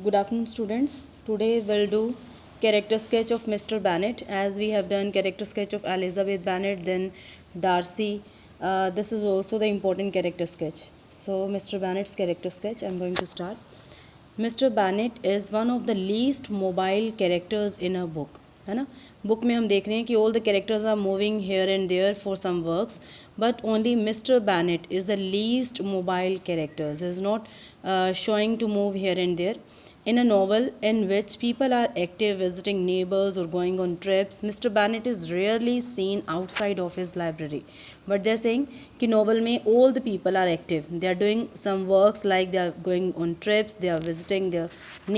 Good afternoon, students. Today we'll do character sketch of Mr. Bennet, as we have done character sketch of Elizabeth Bennet, then Darcy. This is also the important character sketch. So, Mr. Bennet's character sketch, I'm going to start. Mr. Bennet is one of the least mobile characters in a book. है ना, book में हम देख रहे हैं कि all the characters are moving here and there for some works, but only Mr. Bennet is the least mobile characters. He is not showing to move here and there. In a novel in which people are active visiting neighbors or going on trips, Mr. Bennet is rarely seen outside of his library. But they are saying कि novel में all the people are active. They are doing some works like they are going on trips, they are visiting their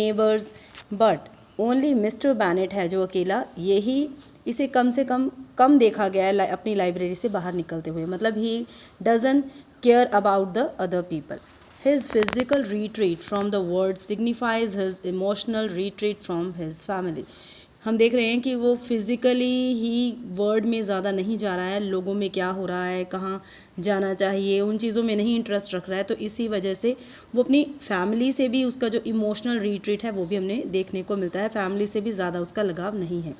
neighbors. But only Mr Bennet है जो अकेला, यही इसे कम से कम देखा गया है अपनी लाइब्रेरी से बाहर निकलते हुए. मतलब he doesn't care about the other people. His physical retreat from the world signifies his emotional retreat from his family. हम देख रहे हैं कि वो फिज़िकली ही वर्ड में ज़्यादा नहीं जा रहा है, लोगों में क्या हो रहा है, कहाँ जाना चाहिए, उन चीज़ों में नहीं इंटरेस्ट रख रहा है. तो इसी वजह से वो अपनी फैमिली से भी उसका जो इमोशनल रिट्रीट है वो भी हमने देखने को मिलता है. फैमिली से भी ज़्यादा उसका लगाव नहीं है.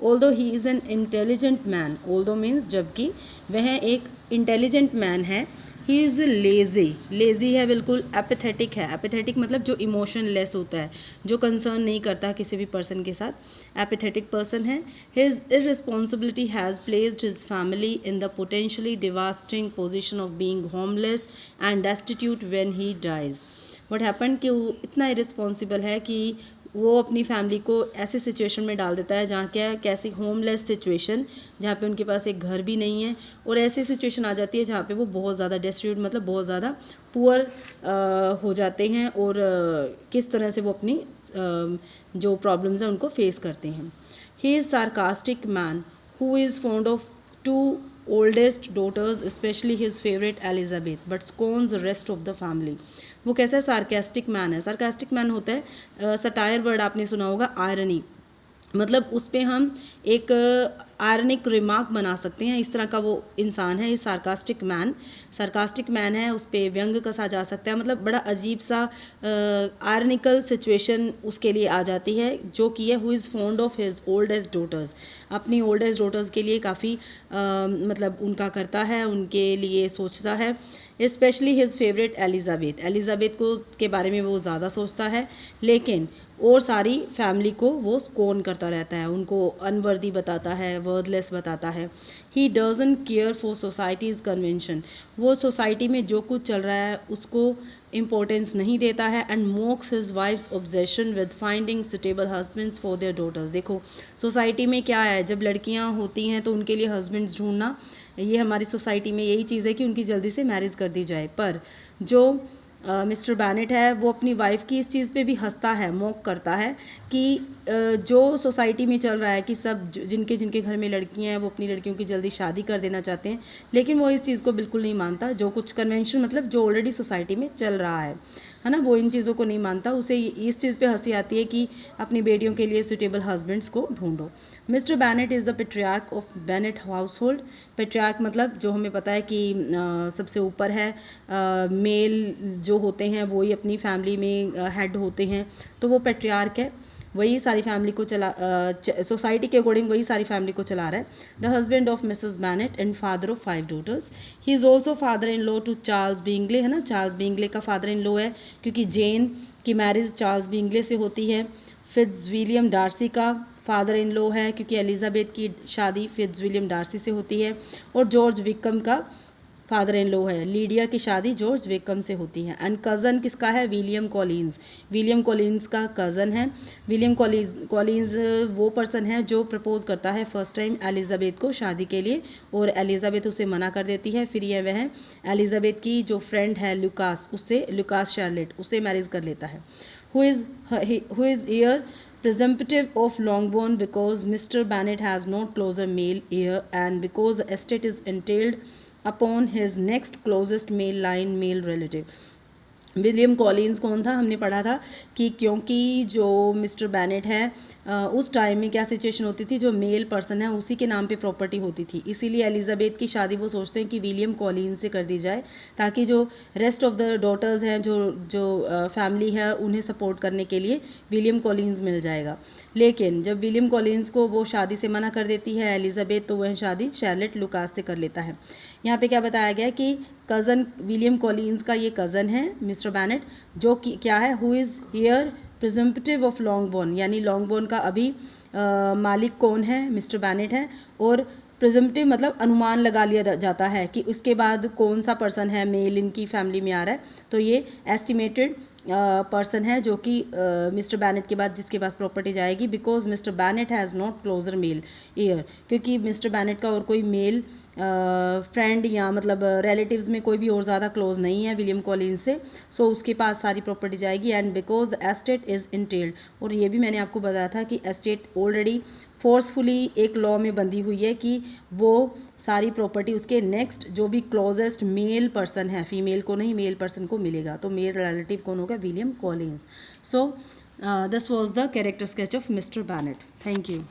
Although he is an intelligent man, although means जबकि वह एक इंटेलिजेंट मैन है. ही इज़ लेज़ी है, बिल्कुल एपैथेटिक है. एपैथेटिक मतलब जो इमोशन लेस होता है, जो कंसर्न नहीं करता किसी भी पर्सन के साथ, एपैथेटिक पर्सन है. His irresponsibility has placed his family in the potentially devastating position of being homeless and destitute when he dies. What happen कि वो इतना इररिस्पॉन्सिबल है कि वो अपनी फैमिली को ऐसे सिचुएशन में डाल देता है जहाँ क्या कैसी होमलेस सिचुएशन, जहाँ पे उनके पास एक घर भी नहीं है, और ऐसी सिचुएशन आ जाती है जहाँ पे वो बहुत ज़्यादा डेस्टिट्यूट मतलब बहुत ज़्यादा पुअर हो जाते हैं, और किस तरह से वो अपनी जो प्रॉब्लम्स हैं उनको फेस करते हैं. He is sarcastic man who is fond of two oldest daughters, especially his favourite Elizabeth, but scorns the rest of the family. वो कैसा सार्केस्टिक मैन है. सार्केस्टिक मैन होता है, सटायर वर्ड आपने सुना होगा, आयरनी, मतलब उस पर हम एक आयरनिक रिमार्क बना सकते हैं. इस तरह का वो इंसान है. इस सार्कास्टिक मैन है, उस पर व्यंग कसा जा सकता है. मतलब बड़ा अजीब सा आयरनिकल सिचुएशन उसके लिए आ जाती है, जो कि है who is fond of his oldest daughters. अपनी ओल्डेस्ट डॉटर्स के लिए काफ़ी मतलब उनका करता है, उनके लिए सोचता है. स्पेशली हिज फेवरेट एलिजाबेथ को के बारे में वो ज़्यादा सोचता है, लेकिन और सारी फैमिली को वो स्कोन करता रहता है, उनको अनवर्दी बताता है, वर्थलेस बताता है. He doesn't care for societies convention. वो सोसाइटी में जो कुछ चल रहा है उसको इम्पोर्टेंस नहीं देता है. And mocks his wife's obsession with finding suitable husbands for their daughters. देखो सोसाइटी में क्या है, जब लड़कियां होती हैं तो उनके लिए हस्बैंड्स ढूंढना, ये हमारी सोसाइटी में यही चीज़ है कि उनकी जल्दी से मैरिज कर दी जाए. पर जो मिस्टर बैनेट है वो अपनी वाइफ की इस चीज़ पे भी हंसता है, मॉक करता है कि जो सोसाइटी में चल रहा है कि सब जिनके जिनके घर में लड़कियां हैं वो अपनी लड़कियों की जल्दी शादी कर देना चाहते हैं, लेकिन वो इस चीज़ को बिल्कुल नहीं मानता. जो कुछ कन्वेंशन मतलब जो ऑलरेडी सोसाइटी में चल रहा है ना, वो इन चीज़ों को नहीं मानता. उसे इस चीज़ पे हंसी आती है कि अपनी बेटियों के लिए सुटेबल हस्बैंड्स को ढूंढो. Mr Bennet is the patriarch of Bennet household. Patriarch मतलब जो हमें पता है कि सबसे ऊपर है, मेल जो होते हैं वो ही अपनी फैमिली में हेड होते हैं, तो वो पेट्रियार्क है. वही सारी फैमिली को सोसाइटी के अकॉर्डिंग वही सारी फैमिली को चला रहा है. The husband of Mrs Bennet and father of 5 daughters. He is also father in law to Charles Bingley, है ना. चार्ल्स बिंगले का फादर इन लॉ है, क्योंकि जेन की मैरिज चार्ल्स बिंगले से होती है. फिट्ज़विलियम डार्सी का फादर इन लॉ है, क्योंकि एलिजाबेथ की शादी फिट्ज़विलियम डार्सी से होती है. और जॉर्ज विकम का फादर इन लॉ है. लीडिया की शादी जॉर्ज विकम से होती है. एंड कज़न किसका है, विलियम कॉलिन्स का कज़न है. विलियम कॉलिन्स वो पर्सन है जो प्रपोज करता है फर्स्ट टाइम एलिजाबेथ को शादी के लिए, और एलिजाबेथ उसे मना कर देती है. फिर यह वह एलिजाबेथ की जो फ्रेंड है लुकास शार्लेट, उससे मैरिज कर लेता है. Who is year presumptive of Longbourn because Mr. Bennet has no closer male heir, and because the estate is entailed upon his next closest male relative. William Collins कौन था, हमने पढ़ा था कि क्योंकि जो मिस्टर बैनेट है उस टाइम में क्या सिचुएशन होती थी, जो मेल पर्सन है उसी के नाम पे प्रॉपर्टी होती थी, इसीलिए एलिजाबेथ की शादी वो सोचते हैं कि विलियम कॉलिन्स से कर दी जाए ताकि जो रेस्ट ऑफ द डॉटर्स हैं, जो फैमिली है, उन्हें सपोर्ट करने के लिए विलियम कॉलिन्स मिल जाएगा। लेकिन जब विलियम कॉलिन्स को वो शादी से मना कर देती है एलिजाबेथ, तो वह शादी शार्लेट लुकास से कर लेता है। यहाँ पे क्या बताया गया कि कज़न विलियम कॉलिन्स का ये कज़न है मिस्टर बैनेट, जो कि क्या है, who is heir presumptive of Longbourn, यानी लॉन्गबोर्न का अभी मालिक कौन है, मिस्टर बैनेट है। और प्रिजम्पटिव मतलब अनुमान लगा लिया जाता है कि उसके बाद कौन सा पर्सन है मेल इनकी फैमिली में आ रहा है, तो ये एस्टिमेटेड पर्सन है जो कि मिस्टर बैनेट के बाद जिसके पास प्रॉपर्टी जाएगी, because Mr Bennet has not closer male heir, क्योंकि मिस्टर बैनेट का और कोई मेल फ्रेंड या मतलब रिलेटिव्स में कोई भी और ज़्यादा क्लोज नहीं है विलियम कॉलिन्स से, सो उसके पास सारी प्रॉपर्टी जाएगी। And because the estate is entailed, और ये भी मैंने आपको बताया था कि एस्टेट ऑलरेडी फोर्सफुली एक लॉ में बंधी हुई है कि वो सारी प्रॉपर्टी उसके नेक्स्ट जो भी क्लोजेस्ट मेल पर्सन है, फीमेल को नहीं मेल पर्सन को मिलेगा, तो मेल रिलेटिव कौन होगा, William Collins. So this was the character sketch of Mr Bennet. Thank you.